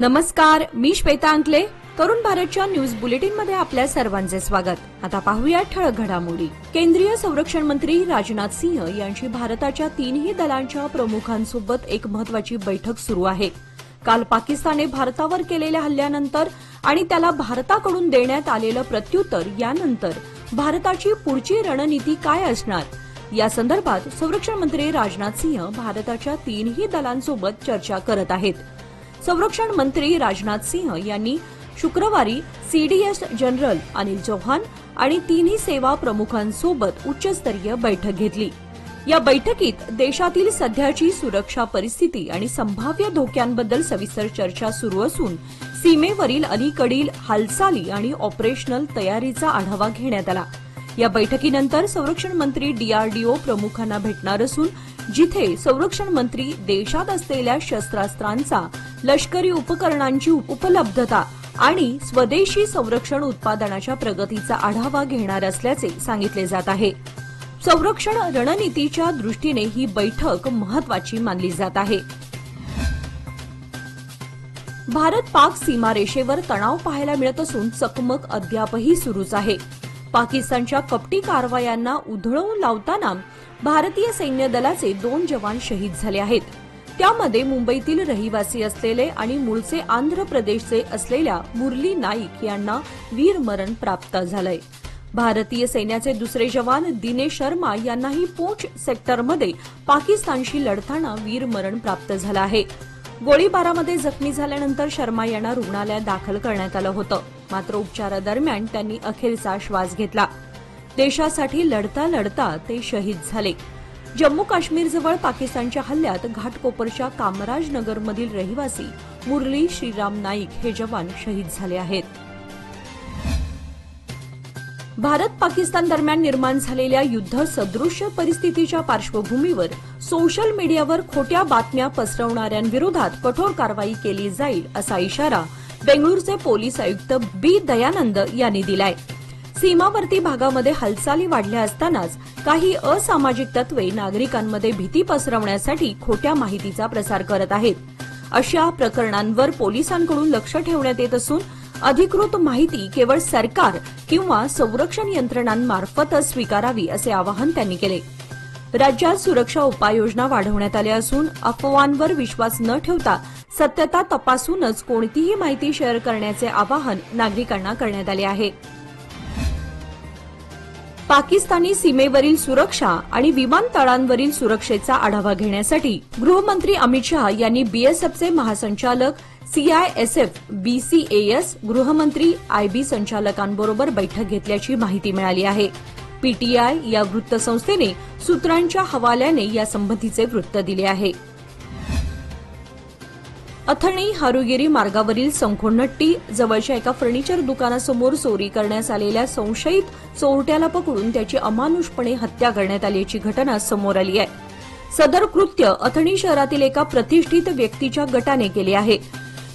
नमस्कार, मी श्वेता अंकले. तरुण भारतच्या न्यूज बुलेटिन मध्ये आपल्या सर्वांचे स्वागत. आता पाहूया ठळक घडामोडी. केंद्रीय संरक्षण मंत्री राजनाथ सिंह यांची भारताच्या तीनही दलांच्या प्रमुखांसोबत एक महत्वाची बैठक सुरू आहे. काल पाकिस्तानने भारतावर केलेल्या हल्ल्यानंतर आणि त्याला भारताकडून देण्यात आलेलं प्रत्युत्तर यानंतर भारताची पुढची रणनीती काय असणार या संदर्भात संरक्षण मंत्री राजनाथ सिंह भारताच्या तीनही दलांसोबत चर्चा करत आहेत. संरक्षण मंत्री राजनाथ सिंह यांनी शुक्रवारी सीडीएस जनरल अनिल चौहान आणि तिन्ही सेवा प्रमुखांसोबत उच्चस्तरीय बैठक घेतली. या बैठकीत देशातील सध्याची सुरक्षा परिस्थिती आणि संभाव्य धोक्यांबद्दल सविस्तर चर्चा सुरू असून सीमेवरील अलीकडील हालचाली आणि ऑपरेशनल तयारीचा आढावा घेण्यात आला. या बैठकीनंतर संरक्षण मंत्री डीआरडीओ प्रमुखांना भेटणार असून जिथे संरक्षण मंत्री देशात असलेल्या शस्त्रास्त्रांचा, लष्करी उपकरणांची उपलब्धता आणि स्वदेशी संरक्षण उत्पादनाच्या प्रगतीचा आढावा घेणार असल्याचे सांगितले जात आहे. संरक्षण रणनीतीच्या दृष्टीने ही बैठक महत्वाची मानली जात आहे. भारत-पाक सीमारेषेवर तणाव पाहायला मिळत असून चकमक अद्यापही सुरूच आहे. पाकिस्तानच्या कपटी कारवायांना उधळवून लावताना भारतीय सैन्य दलाचे 2 जवान शहीद झाले आहेत. त्यामध्ये मुंबईतील रहिवासी असलेले आणि मूळचे आंध्र प्रदेशचे असलेल्या मुरली नाईक यांना वीरमरण प्राप्त झालंय. भारतीय सैन्याचे दुसरे जवान दिनेश शर्मा यांनाही पूंछ सेक्टरमध्ये पाकिस्तानशी लढताना वीरमरण प्राप्त झालं आहे. गोळीबारामध्ये जखमी झाल्यानंतर शर्मा यांना रुग्णालयात दाखल करण्यात आलं होतं. मात्र उपचारादरम्यान त्यांनी अखेरचा श्वास घेतला. देशासाठी लढता लढता ते शहीद झाले. जम्मू काश्मीरजवळ पाकिस्तानच्या हल्ल्यात घाटकोपरच्या कामराजनगरमधील रहिवासी मुरली श्रीराम नाईक हे जवान शहीद झाले आहेत. भारत-पाकिस्तान दरम्यान निर्माण झालेल्या युद्ध सदृश्य परिस्थितीच्या पार्श्वभूमीवर सोशल मीडियावर खोट्या बातम्या पसरवणाऱ्यांविरोधात कठोर कारवाई केली जाईल असा इशारा बेंगळूरचे पोलीस आयुक्त बी दयानंद यांनी दिलाय. सीमावर्ती भागामध्ये हालचाली वाढल्या असतानाच काही असामाजिक तत्वे नागरिकांमध्ये भीती पसरवण्यासाठी खोट्या माहितीचा प्रसार करत आहेत. अशा प्रकरणांवर पोलिसांकडून लक्ष ठेवण्यात येत असून अधिकृत माहिती केवळ सरकार किंवा संरक्षण यंत्रणांमार्फतच स्वीकारावी असे आवाहन त्यांनी केले. राज्यात सुरक्षा उपाययोजना वाढवण्यात आल्या असून अफवांवर विश्वास न ठेवता सत्यता तपासूनच कोणतीही माहिती शेअर करण्याचे आवाहन नागरिकांना करण्यात आले आहे. पाकिस्तानी सीमेवरील सुरक्षा आणि विमानतळांवरील सुरक्षेचा आढावा घेण्यासाठी गृहमंत्री अमित शहा यांनी बीएसएफचे महासंचालक, सीआयएसएफ, बीसीएएस, गृहमंत्री, आयबी संचालकांबरोबर बैठक घेतल्याची माहिती मिळाली आहे. पीटीआय या वृत्तसंस्थेने सूत्रांच्या हवाल्याने यासंबंधीचे वृत्त दिले आहे. अथणी हारुगिरी मार्गावरील संखोनट्टी जवळच्या एका फर्निचर दुकानासमोर चोरी करण्यास आलेल्या संशयित चोरट्याला पकडून त्याची अमानुषपणे हत्या करण्यात आल्याची घटना समोर आली आहे. सदर कृत्य अथणी शहरातील एका प्रतिष्ठित व्यक्तीच्या गटाने केले आहे.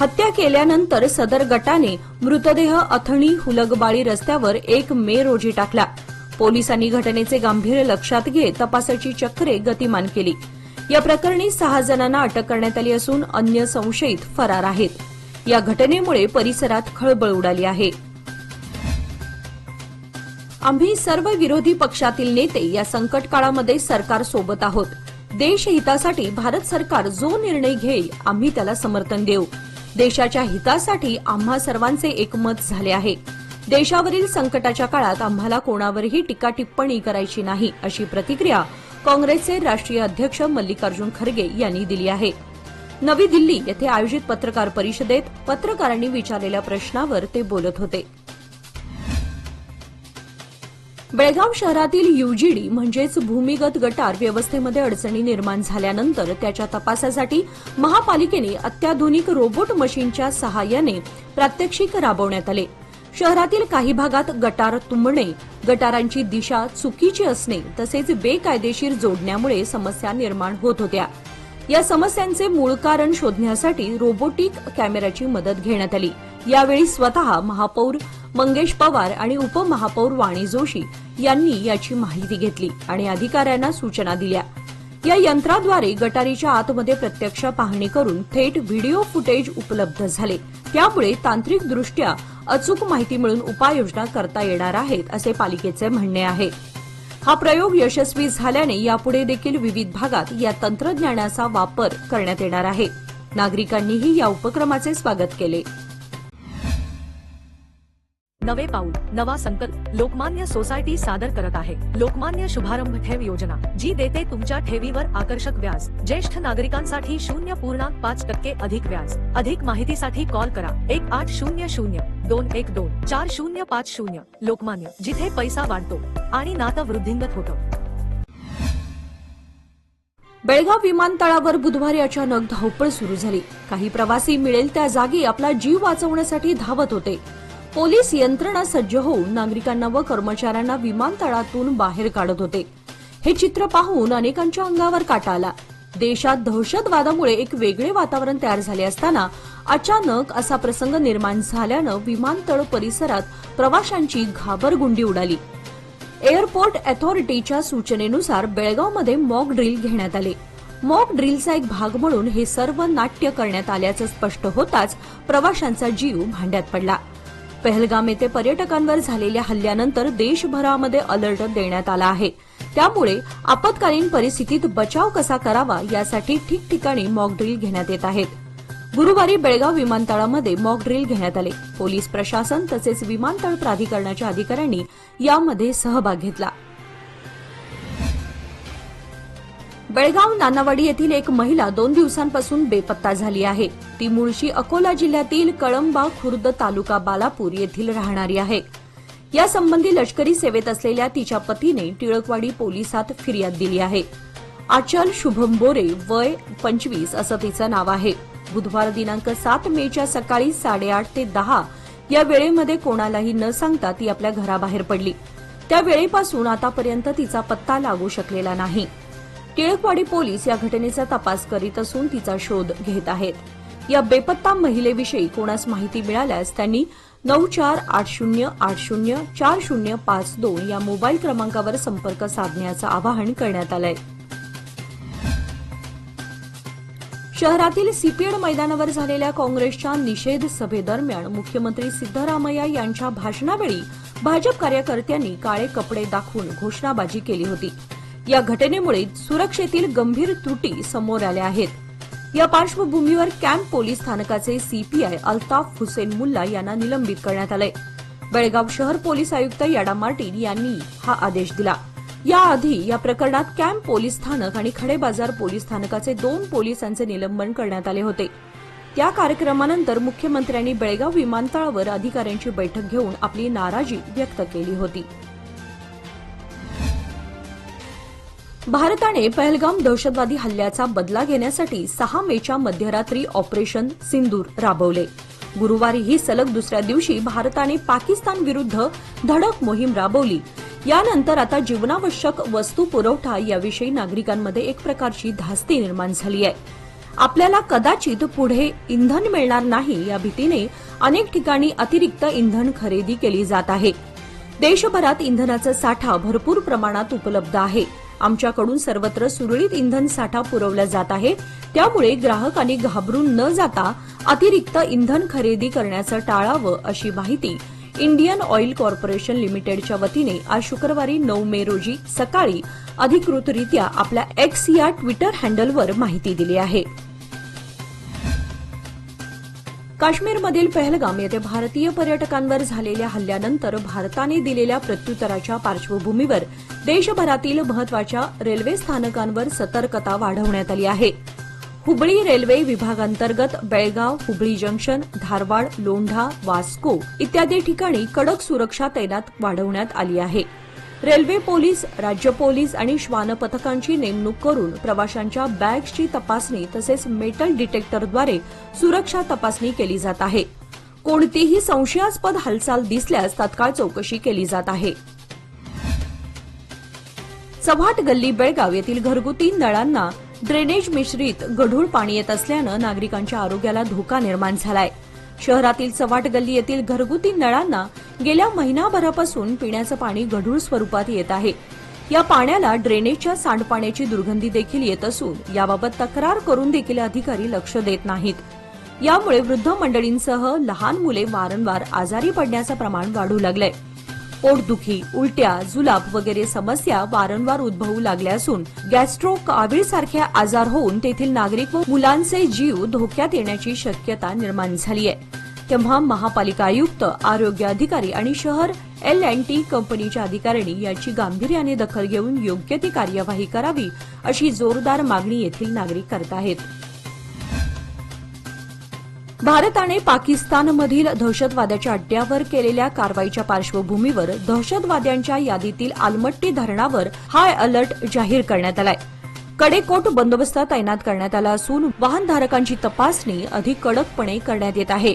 हत्या केल्यानंतर सदर गटाने मृतदेह अथणी हुलगबाळी रस्त्यावर 1 मे रोजी टाकला. पोलिसांनी घटनेचे गांभीर्य लक्षात घेत तपासाची चक्रे गतिमान केली. या प्रकरणी 6 जणांना अटक करण्यात आली असून अन्य संशयित फरार आहेत. या घटनेमुळे परिसरात खळबळ उडाली आहे. आम्ही सर्व विरोधी पक्षातील नेते या संकट काळामध्ये सरकारसोबत आहोत. देशहितासाठी भारत सरकार जो निर्णय घेईल आम्ही त्याला समर्थन देऊ. देशाच्या हितासाठी आम्हा सर्वांचे एकमत झाले आहे. देशावरील संकटाच्या काळात आम्हाला कोणावरही टीका टिप्पणी करायची नाही अशी प्रतिक्रिया काँग्रेसचे राष्ट्रीय अध्यक्ष मल्लिकार्जुन खरगे यांनी दिली आहे. नवी दिल्ली येथे आयोजित पत्रकार परिषदेत पत्रकारांनी विचारलेल्या प्रश्नावर ते बोलत होते. बेळगाव शहरातील यूजीडी म्हणजेच भूमिगत गटार व्यवस्थेमध्ये अडचणी निर्माण झाल्यानंतर त्याच्या तपासासाठी महापालिकेने अत्याधुनिक रोबोट मशीनच्या सहाय्याने प्रात्यक्षिक राबवण्यात आले. शहरातील काही भागात गटार तुंबणे, गटारांची दिशा चुकीची असणे तसेच बेकायदेशीर जोडण्यामुळे समस्या निर्माण होत होत्या. या समस्यांचे मूळ कारण शोधण्यासाठी रोबोटिक कॅमेऱ्याची मदत घेण्यात आली. यावेळी स्वतः महापौर मंगेश पवार आणि उपमहापौर वाणी जोशी यांनी याची माहिती घेतली आणि अधिकाऱ्यांना सूचना दिल्या. या यंत्राद्वारे गटारीच्या आतमध्ये प्रत्यक्ष पाहणी करून थेट व्हिडिओ फुटेज उपलब्ध झाले। त्यामुळे तांत्रिकदृष्ट्या अचूक माहिती मिळून उपाययोजना करता येणार आहेत असे पालिकेचे म्हणणे आहे। हा प्रयोग यशस्वी झाल्याने यापुढे देखील विविध भागात या तंत्रज्ञानाचा वापर करण्यात येणार आहे। नागरिकांनीही या उपक्रमाचे स्वागत केले। नवे पाऊल नवा संकल्प लोकमान्य सोसायटी सादर करत आहे लोकमान्य शुभारंभ ठेव योजना, जी देते तुमच्या ठेवीवर आकर्षक व्याज। ज्येष्ठ नागरिकांसाठी 0.5% अधिक व्याज। अधिक माहितीसाठी कॉल करा 1800-212-4050। लोकमान्य, जिथे पैसा वाढतो आणि नातं वृद्धिंगत होतं। बेळगाव विमानतळावर बुधवारी अचानक धावपळ सुरू झाली। काही प्रवासी मिळेल त्या जागी आपला जीव वाचवण्यासाठी धावत होते। पोलीस यंत्रणा सज्ज होऊन नागरिकांना व कर्मचाऱ्यांना विमानतळातून बाहेर काढत होते। हे चित्र पाहून अनेकांच्या अंगावर काटा आला। देशात दहशतवादामुळे एक वेगळे वातावरण तयार झाले असताना अचानक असा प्रसंग निर्माण झाल्यानं विमानतळ परिसरात प्रवाशांची घाबरगुंडी उडाली। एअरपोर्ट अथॉरिटीच्या सूचनेनुसार बेळगावमध्ये मॉक ड्रिल घेण्यात आले। मॉक ड्रिलचा एक भाग म्हणून हे सर्व नाट्य करण्यात आल्याचं स्पष्ट होताच प्रवाशांचा जीव भांड्यात पडला। पहलगाम येथे पर्यटकांवर झालेल्या हल्ल्यानंतर देशभरामध्ये अलर्ट देण्यात आला आहे। त्यामुळे आपत्कालीन परिस्थितीत बचाव कसा करावा यासाठी ठिकठिकाणी मॉक ड्रिल घेण्यात येत आहेत। गुरुवारी बेळगाव विमानतळामध्ये मॉक ड्रिल घेण्यात आले। पोलीस प्रशासन तसेच विमानतळ प्राधिकरणाच्या अधिकाऱ्यांनी यामध्ये सहभाग घेतला। बेळगाव नानावाडी येथील एक महिला 2 दिवसांपासून बेपत्ता झाली आहे। ती मूळशी अकोला जिल्ह्यातील कळंबा खुर्द तालुका बालापूर येथील राहणारी आहे। यासंबंधी लष्करी सेवेत असलेल्या तिच्या पतीने टिळकवाडी पोलिसात फिर्याद दिली आहे। आचल शुभम बोरे, वय 25 असं तिचं नाव आहे। बुधवार दिनांक 7 मेच्या सकाळी 8:30 ते 10 या वेळेमध्ये कोणालाही न सांगता ती आपल्या घराबाहेर पडली। त्या वेळेपासून आतापर्यंत तिचा पत्ता लागू शकलेला नाही। टिळकवाडी पोलीस या घटनेचा तपास करीत असून तिचा शोध घेत आहेत। या बेपत्ता महिलेविषयी कोणास माहिती मिळाल्यास त्यांनी 9480804052 या मोबाईल क्रमांकावर संपर्क साधण्याचं आवाहन करण्यात आलंय। शहरातील सीपीएड मैदानावर झालेल्या काँग्रेसच्या निषेध सभेदरम्यान मुख्यमंत्री सिद्धरामय्या यांच्या भाषणावेळी भाजप कार्यकर्त्यांनी काळे कपडे दाखवून घोषणाबाजी केली होती। या घटनेमुळे सुरक्षेतील गंभीर त्रुटी समोर आल्या आहेत। या पार्श्वभूमीवर कॅम्प पोलीस स्थानकाचे सीपीआय अल्ताफ हुसेन मुल्ला यांना निलंबित करण्यात आले। बेळगाव शहर पोलीस आयुक्त याडा मार्टिन यांनी हा आदेश दिला। याआधी या प्रकरणात कॅम्प पोलीस स्थानक आणि खडेबाजार पोलीस स्थानकाचे 2 पोलिसांचे निलंबन करण्यात आले होते। त्या कार्यक्रमानंतर मुख्यमंत्र्यांनी बेळगाव विमानतळावर अधिकाऱ्यांची बैठक घेऊन आपली नाराजी व्यक्त केली होती। भारताने पहलगाम दहशतवादी हल्ल्याचा बदला घेण्यासाठी 6 मेच्या मध्यरात्री ऑपरेशन सिंदूर राबवले। गुरुवारी ही सलग दुसऱ्या दिवशी भारताने पाकिस्तान विरुद्ध धडक मोहीम राबवली। यानंतर आता जीवनावश्यक वस्तू पुरवठा याविषयी नागरिकांमध्ये एक प्रकारची धास्ती निर्माण झाली आहे। आपल्याला कदाचित पुढे इंधन मिळणार नाही या भीतीने अनेक ठिकाणी अतिरिक्त इंधन खरेदी केली जात आहे। देशभरात इंधनाचा साठा भरपूर प्रमाणात उपलब्ध आहे। आमच्याकडून सर्वत्र सुरळीत इंधन साठा पुरवला जात आहे। त्यामुळे ग्राहकांनी घाबरून न जाता अतिरिक्त इंधन खरेदी करण्याचं टाळावं अशी माहिती इंडियन ऑइल कॉर्पोरेशन लिमिटेडच्या वतीने आज शुक्रवारी 9 मे रोजी सकाळी अधिकृतरित्या आपल्या एक्स या ट्विटर हँडलवर माहिती दिली आहे। काश्मीरमधील पहलगाम येथे भारतीय पर्यटकांवर झालेल्या हल्ल्यानंतर भारताने दिलेल्या प्रत्युत्तराच्या पार्श्वभूमीवर देशभरातील महत्वाच्या रेल्वे स्थानकांवर सतर्कता वाढवण्यात आली आहे। हुबळी रेल्वे विभागांतर्गत बेळगाव, हुबळी जंक्शन, धारवाड, लोंढा, वास्को इत्यादी ठिकाणी कडक सुरक्षा तैनात वाढवण्यात आली आहे। रेल्वे पोलीस, राज्य पोलीस आणि श्वान पथकांची नेमणूक करून प्रवाशांच्या बॅग्सची तपासणी तसेच मेटल डिटेक्टरद्वारे सुरक्षा तपासणी केली जात आहे। कोणतीही संशयास्पद हालचाल दिसल्यास तात्काळ चौकशी केली जात आहे। चव्हाट गल्ली बेळगाव येथील घरगुती नळांना ड्रेनेज मिश्रित गढूळ पाणी येत असल्यानं नागरिकांच्या आरोग्याला धोका निर्माण झालाय। शहरातील चव्हाट गल्ली येथील घरगुती नळांना गेल्या महिनाभरापासून पिण्याचं पाणी गढूळ स्वरूपात येत आहे। या पाण्याला ड्रेनेजच्या सांडपाण्याची दुर्गंधी देखील येत असून याबाबत तक्रार करून देखील अधिकारी लक्ष देत नाहीत. यामुळे वृद्ध मंडळींसह लहान मुले वारंवार आजारी पडण्याचं प्रमाण वाढू लागलंय. पोटदुखी, उलट्या, जुलाब वगैरे समस्या वारंवार उद्भवू लागल्या असून गॅस्ट्रो कावीळ सारखे आजार होऊन तेथील नागरिक व मुलांचे जीव धोक्यात येण्याची शक्यता निर्माण झाली आहे. तेव्हा महापालिका आयुक्त, आरोग्य अधिकारी आणि शहर L&T कंपनीच्या अधिकाऱ्यांनी याची गांभीर्याने दखल घेऊन योग्य ती कार्यवाही करावी अशी जोरदार मागणी येथील नागरिक करत आहेत. भारताने पाकिस्तानमधील दहशतवाद्याच्या अड्ड्यावर केलेल्या कारवाईच्या पार्श्वभूमीवर दहशतवाद्यांच्या यादीतील आलमट्टी धरणावर हाय अलर्ट जाहीर करण्यात आलाय. कडेकोट बंदोबस्त तैनात करण्यात आला असून वाहनधारकांची तपासणी अधिक कडकपणे करण्यात येत आहे.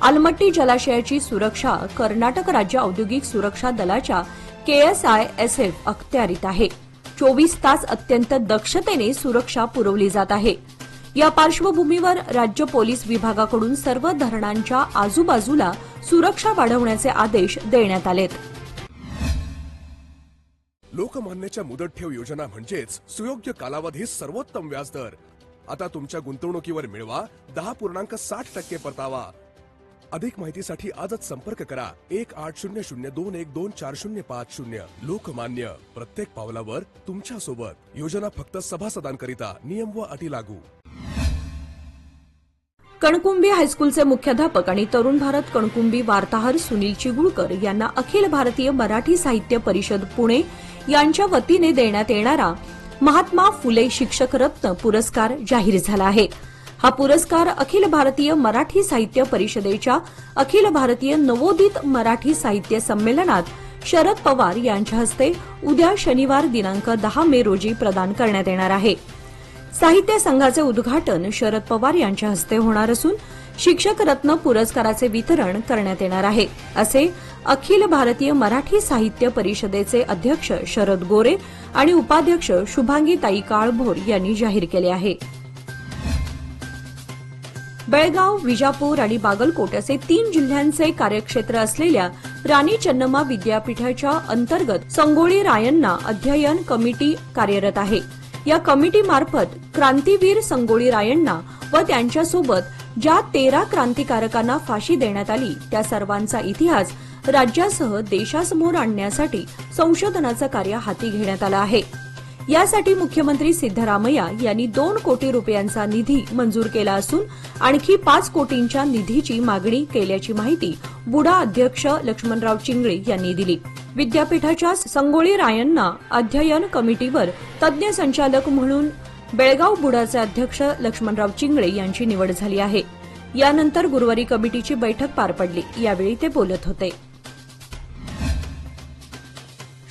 आलमट्टी जलाशयाची सुरक्षा कर्नाटक राज्य औद्योगिक सुरक्षा दलाच्या KSISF अखत्यारीत आहे. 24 तास अत्यंत दक्षतेने सुरक्षा पुरवली जात आहे. या पार्श्वभूमीवर राज्य पोलीस विभागाकडून सर्व धरणांच्या आजूबाजूला सुरक्षा वाढवण्याचे आदेश देण्यात आलेत. लोकमान्यच्या मुदत ठेव योजना म्हणजेच सुयोग्य कालावधीत सर्वोत्तम व्याजदर. आता तुमच्या गुंतवणुकीवर मिळवा 10.60% परतावा. अधिक माहितीसाठी आजच संपर्क करा 1800212405. लोकमान्य, प्रत्येक पावलावर तुमच्या सोबत. योजना फक्त सभासदांकरिता. नियम व अटी लागू. कणकुंबी हायस्कूलचे मुख्याध्यापक आणि तरुण भारत कणकुंबी वार्ताहर सुनील चिगुळकर यांना अखिल भारतीय मराठी साहित्य परिषद पुणे यांच्या वतीने देण्यात येणारा महात्मा फुले शिक्षक रत्न पुरस्कार जाहीर झाला आहे. हा पुरस्कार अखिल भारतीय मराठी साहित्य परिषदेच्या अखिल भारतीय नवोदित मराठी साहित्य संमेलनात शरद पवार यांच्या हस्ते उद्या शनिवार दिनांक 10 मे रोजी प्रदान करण्यात येणार आहे. साहित्य संघाचे उद्घाटन शरद पवार यांच्या हस्ते होणार असून शिक्षक रत्न पुरस्काराचे वितरण करण्यात येणार आहे, असे अखिल भारतीय मराठी साहित्य परिषदेचे अध्यक्ष शरद गोरे आणि उपाध्यक्ष शुभांगीताई काळभोर यांनी जाहीर केले आहे. बेळगाव, विजापूर आणि बागलकोट असे 3 जिल्ह्यांचे कार्यक्षेत्र असलेल्या राणी चन्नम्मा विद्यापीठाच्या अंतर्गत संगोळी रायण्णा अध्ययन कमिटी कार्यरत आहे. या कमिटीमार्फत क्रांतीवीर संगोळी रायण्णा व त्यांच्यासोबत ज्या 13 क्रांतिकारकांना फाशी देण्यात आली त्या सर्वांचा इतिहास राज्यासह देशासमोर आणण्यासाठी संशोधनाचं कार्य हाती घेण्यात आलं आहे. यासाठी मुख्यमंत्री सिद्धरामय्या यांनी 2 कोटी रुपयांचा निधी मंजूर केला असून आणखी 5 कोटींच्या निधीची मागणी केल्याची माहिती बुडा अध्यक्ष लक्ष्मणराव चिंगळे यांनी दिली. विद्यापीठाच्या संगोळी रायण्णा अध्ययन कमिटीवर तज्ज्ञ संचालक म्हणून बेळगाव बुडाचे अध्यक्ष लक्ष्मणराव चिंगळे यांची निवड झाली आहे. यानंतर गुरुवारी कमिटीची बैठक पार पडली. यावेळी ते बोलत होते.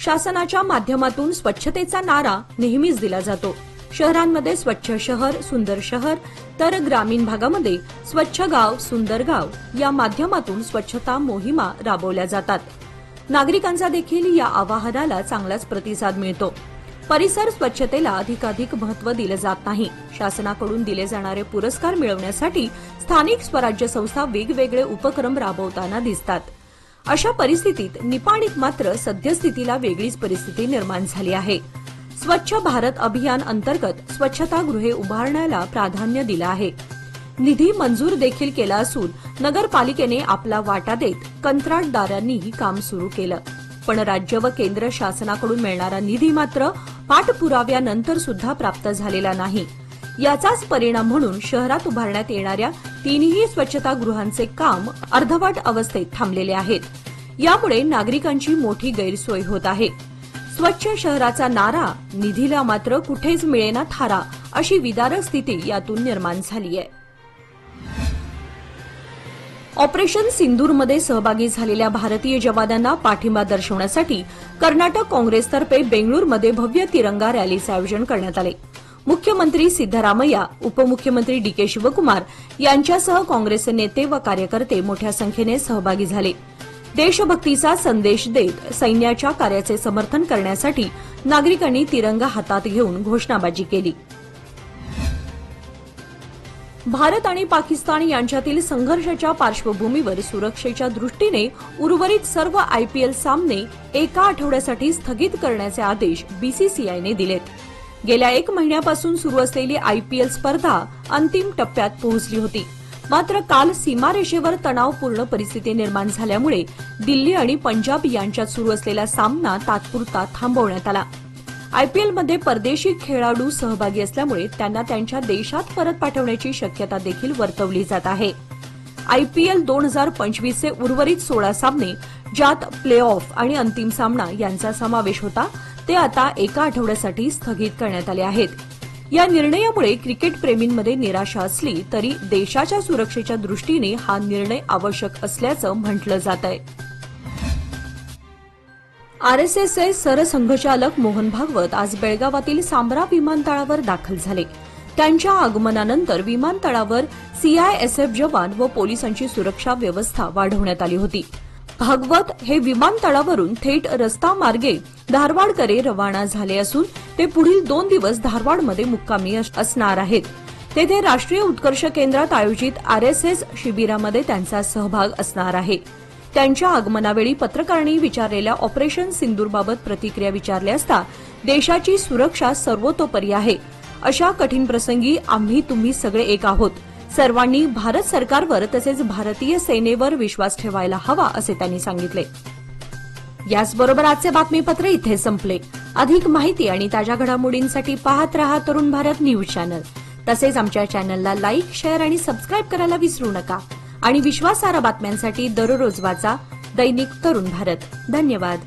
शासनाच्या माध्यमातून स्वच्छतेचा नारा नेहमीच दिला जातो. शहरांमध्ये स्वच्छ शहर, सुंदर शहर, तर ग्रामीण भागामध्ये स्वच्छ गाव, सुंदर गाव या माध्यमातून स्वच्छता मोहिमा राबवल्या जातात. नागरिकांचा देखील या आवाहनाला चांगलाच प्रतिसाद मिळतो. परिसर स्वच्छतेला अधिकाधिक महत्त्व दिलं जात नाही. शासनाकडून दिले जाणारे पुरस्कार मिळवण्यासाठी स्थानिक स्वराज्य संस्था वेगवेगळे उपक्रम राबवताना दिसतात. अशा परिस्थितीत निपाणीत मात्र सद्यस्थितीला वेगळीच परिस्थिती निर्माण झाली आहे. स्वच्छ भारत अभियान अंतर्गत स्वच्छतागृहे उभारण्याला प्राधान्य दिलं आहे. निधी मंजूर देखील केला असून नगरपालिकेने आपला वाटा देत कंत्राटदारांनीही काम सुरू केलं. पण राज्य व केंद्र शासनाकडून मिळणारा निधी मात्र पाठपुराव्यानंतर सुद्धा प्राप्त झालेला नाही. याचाच परिणाम म्हणून शहरात उभारण्यात येणाऱ्या 3ही स्वच्छतागृहांचे काम अर्धवट अवस्थेत थांबलेले आहेत. यामुळे नागरिकांची मोठी गैरसोय होत आहे. स्वच्छ शहराचा नारा, निधीला मात्र कुठेच मिळेना थारा, अशी विदारक स्थिती यातून निर्माण झाली आहे. ऑपरेशन सिंदूरमध्ये सहभागी झालेल्या भारतीय जवानांना पाठिंबा दर्शवण्यासाठी कर्नाटक काँग्रेसतर्फे बेंगळूरमध्ये भव्य तिरंगा रॅलीचे आयोजन करण्यात आले. मुख्यमंत्री सिद्धरामय्या, उपमुख्यमंत्री DK शिवकुमार यांच्यासह काँग्रेसचे नेते व कार्यकर्ते मोठ्या संख्येने सहभागी झाले. देशभक्तीचा संदेश देत सैन्याच्या कार्याचे समर्थन करण्यासाठी नागरिकांनी तिरंगा हातात घेऊन घोषणाबाजी केली. भारत आणि पाकिस्तान यांच्यातील संघर्षाच्या पार्श्वभूमीवर सुरक्षेच्या दृष्टीने उर्वरित सर्व आयपीएल सामने एका आठवड्यासाठी स्थगित करण्याचे आदेश बीसीसीआयने दिलेत. गेल्या 1 महिन्यापासून सुरू असलेली आयपीएल स्पर्धा अंतिम टप्प्यात पोहोचली होती. मात्र काल सीमारेषेवर तणावपूर्ण परिस्थिती निर्माण झाल्यामुळे दिल्ली आणि पंजाब यांच्यात सुरू असलेला सामना तात्पुरता थांबवण्यात आला. आयपीएलमध्ये परदेशी खेळाडू सहभागी असल्यामुळे त्यांना त्यांच्या देशात परत पाठवण्याची शक्यता देखील वर्तवली जात आहे. आयपीएल 2025चे उर्वरित 16 सामने, ज्यात प्ले ऑफ आणि अंतिम सामना यांचा समावेश होता, ते आता एका आठवड्यासाठी स्थगित करण्यात आले आहेत. या निर्णयामुळे क्रिकेटप्रेमींमध्ये निराशा असली तरी देशाच्या सुरक्षेच्या दृष्टीने हा निर्णय आवश्यक असल्याचं म्हटलं जात आहे. आरएसएसचे सरसंघचालक मोहन भागवत आज बेळगावातील सांब्रा विमानतळावर दाखल झाले. त्यांच्या आगमनानंतर विमानतळावर सीआयएसएफ जवान व पोलिसांची सुरक्षा व्यवस्था वाढवण्यात आली होती. भागवत हे विमानतळावरून थेट रस्ता मार्गे धारवाडकडे रवाना झाले असून ते पुढील 2 दिवस धारवाडमध्ये मुक्कामी असणार आहेत. तेथे राष्ट्रीय उत्कर्ष केंद्रात आयोजित आरएसएस शिबिरामध्ये त्यांचा सहभाग असणार आहे. त्यांच्या आगमनावेळी पत्रकारांनी विचारलेल्या ऑपरेशन सिंदूरबाबत प्रतिक्रिया विचारल्या असता देशाची सुरक्षा सर्वतोपरी आहे. अशा कठीण प्रसंगी आम्ही तुम्ही सगळे एक आहोत. सर्वांनी भारत सरकारवर तसेच भारतीय सेनेवर विश्वास ठेवायला हवा असे त्यांनी सांगितले. याचबरोबर आजचे बातमीपत्र इथे संपले. अधिक माहिती आणि ताज्या घडामोडींसाठी पाहत रहा तरुण भारत न्यूज चॅनल. तसेच आमच्या चॅनलला लाईक, शेअर आणि सबस्क्राईब करायला विसरू नका. आणि विश्वासार्ह बातम्यांसाठी दररोज वाचा दैनिक तरुण भारत. धन्यवाद.